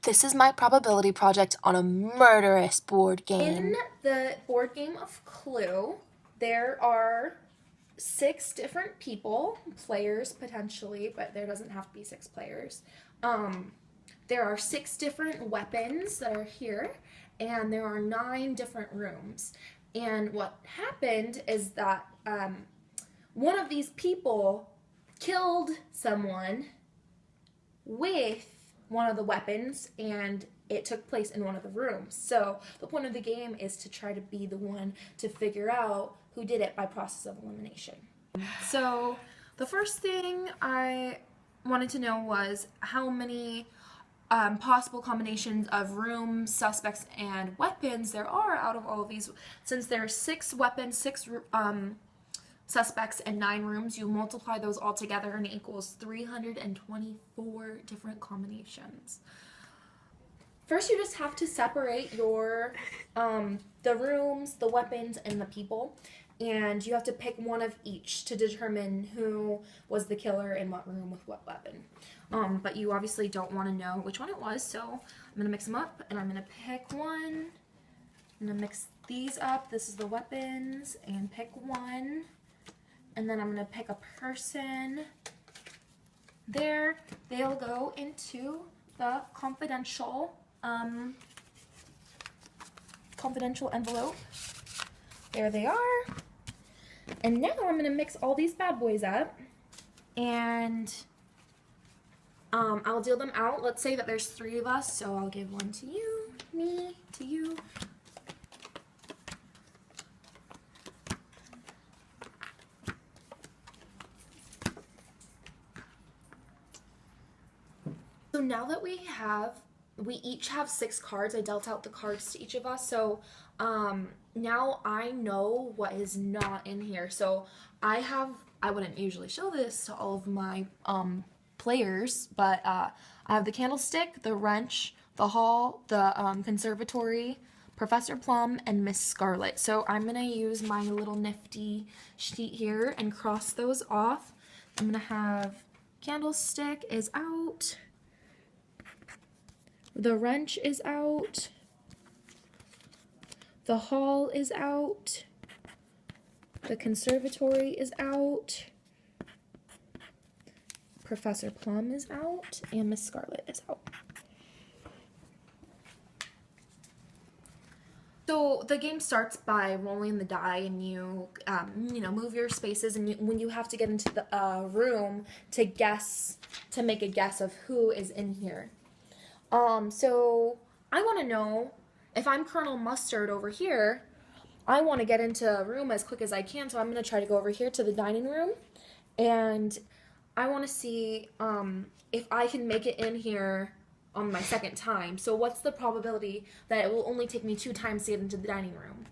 This is my probability project on a murderous board game. In the board game of Clue, there are 6 different people, players potentially, but there doesn't have to be 6 players. There are 6 different weapons that are here, and there are 9 different rooms. And what happened is that one of these people killed someone with one of the weapons, and it took place in one of the rooms. So the point of the game is to try to be the one to figure out who did it by process of elimination. So the first thing I wanted to know was how many possible combinations of rooms, suspects, and weapons there are out of all of these. Since there are 6 weapons, 6 suspects, and 9 rooms, you multiply those all together and it equals 324 different combinations. First, you just have to separate your the rooms, the weapons, and the people, and you have to pick one of each to determine who was the killer in what room with what weapon. But you obviously don't want to know which one it was, so I'm gonna mix them up, and I'm gonna pick one. I'm gonna mix these up. This is the weapons, and pick one. And then I'm gonna pick a person. There, they'll go into the confidential envelope. There they are. And now I'm gonna mix all these bad boys up, and I'll deal them out. Let's say that there's 3 of us, so I'll give one to you, me, to you. So now that we each have 6 cards, I dealt out the cards to each of us, so now I know what is not in here. So I wouldn't usually show this to all of my players, but I have the candlestick, the wrench, the hall, the conservatory, Professor Plum, and Miss Scarlet. So I'm gonna use my little nifty sheet here and cross those off. I'm gonna have candlestick is out, the wrench is out, the hall is out, the conservatory is out, Professor Plum is out, and Miss Scarlet is out. So the game starts by rolling the die, and you move your spaces, and when you have to get into the room to make a guess of who is in here. So I want to know if I'm Colonel Mustard over here. I want to get into a room as quick as I can, so I'm going to try to go over here to the dining room, and I want to see if I can make it in here on my second time. So what's the probability that it will only take me 2 times to get into the dining room?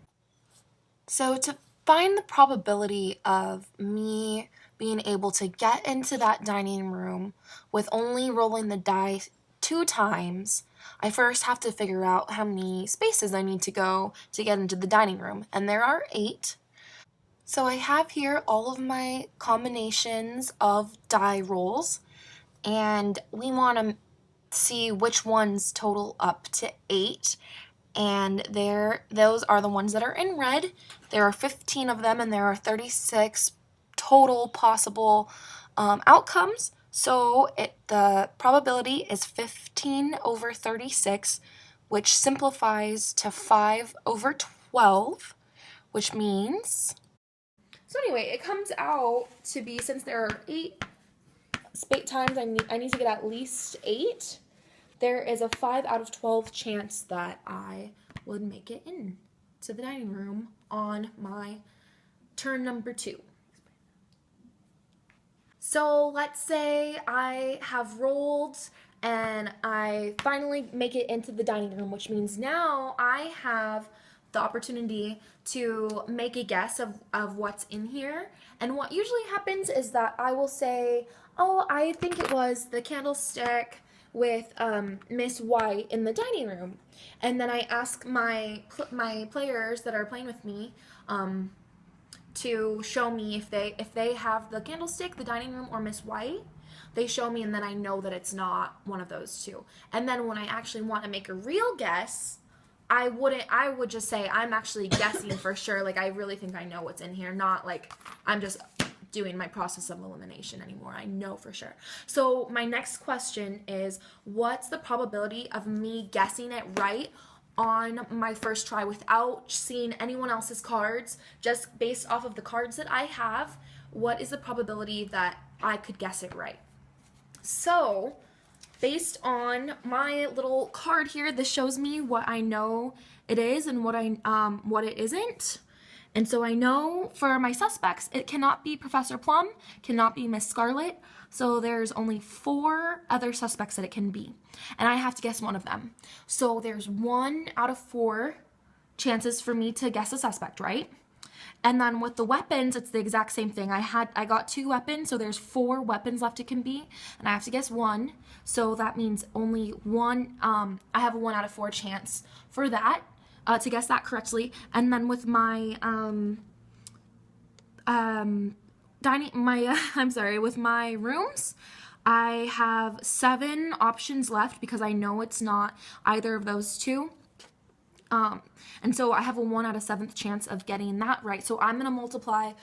So to find the probability of me being able to get into that dining room with only rolling the die 2 times, I first have to figure out how many spaces I need to go to get into the dining room, and there are 8. So I have here all of my combinations of die rolls, and we want to see which ones total up to 8, and those are the ones that are in red. There are 15 of them, and there are 36 total possible outcomes. So the probability is 15 over 36, which simplifies to 5 over 12, which means... So anyway, it comes out to be, since there are 8 times I need to get at least 8, there is a 5 out of 12 chance that I would make it in to the dining room on my turn number 2. So let's say I have rolled and I finally make it into the dining room, which means now I have the opportunity to make a guess of what's in here. And what usually happens is that I will say, oh, I think it was the candlestick with Miss White in the dining room. And then I ask my players that are playing with me to show me if they have the candlestick, the dining room, or Miss White. they show me and then I know that it's not one of those two. And then when I actually want to make a real guess, I would just say I'm actually guessing for sure. Like, I really think I know what's in here, not like I'm just doing my process of elimination anymore. I know for sure. So my next question is, what's the probability of me guessing it right on my first try without seeing anyone else's cards, just based off of the cards that I have? What is the probability that I could guess it right? So, based on my little card here, this shows me what I know it is and what it isn't. And so I know for my suspects, it cannot be Professor Plum, cannot be Miss Scarlet. So there's only 4 other suspects that it can be. And I have to guess one of them. So there's 1 out of 4 chances for me to guess a suspect, right? And then with the weapons, it's the exact same thing. I got 2 weapons, so there's 4 weapons left it can be, and I have to guess 1. So that means only 1. I have a 1 out of 4 chance for that, to guess that correctly. And then with my with my rooms, I have 7 options left because I know it's not either of those 2. And so I have a 1 out of 7th chance of getting that right. So I'm going to multiply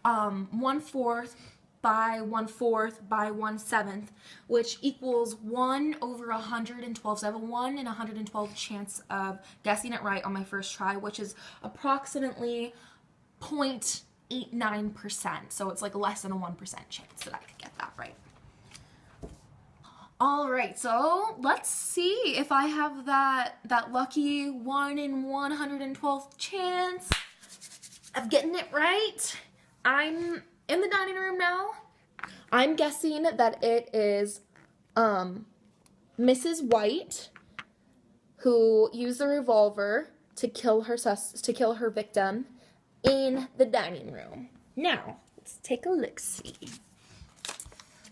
1/4 by 1/4 by 1/7, which equals 1 over 112. So I have a 1 in 112 chance of guessing it right on my first try, which is approximately 0.89%. So it's like less than a 1% chance that I could get that right. All right, so let's see if I have that lucky 1 in 112th chance of getting it right. I'm in the dining room now. I'm guessing that it is Mrs. White, who used the revolver to kill her victim in the dining room. Now, let's take a look-see.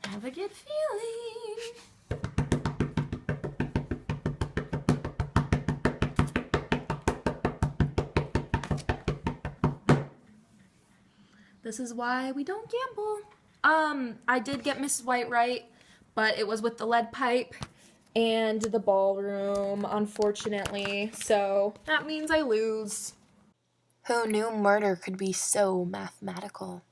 I have a good feeling. This is why we don't gamble. I did get Mrs. White right, but it was with the lead pipe and the ballroom, unfortunately. So that means I lose. Who knew murder could be so mathematical?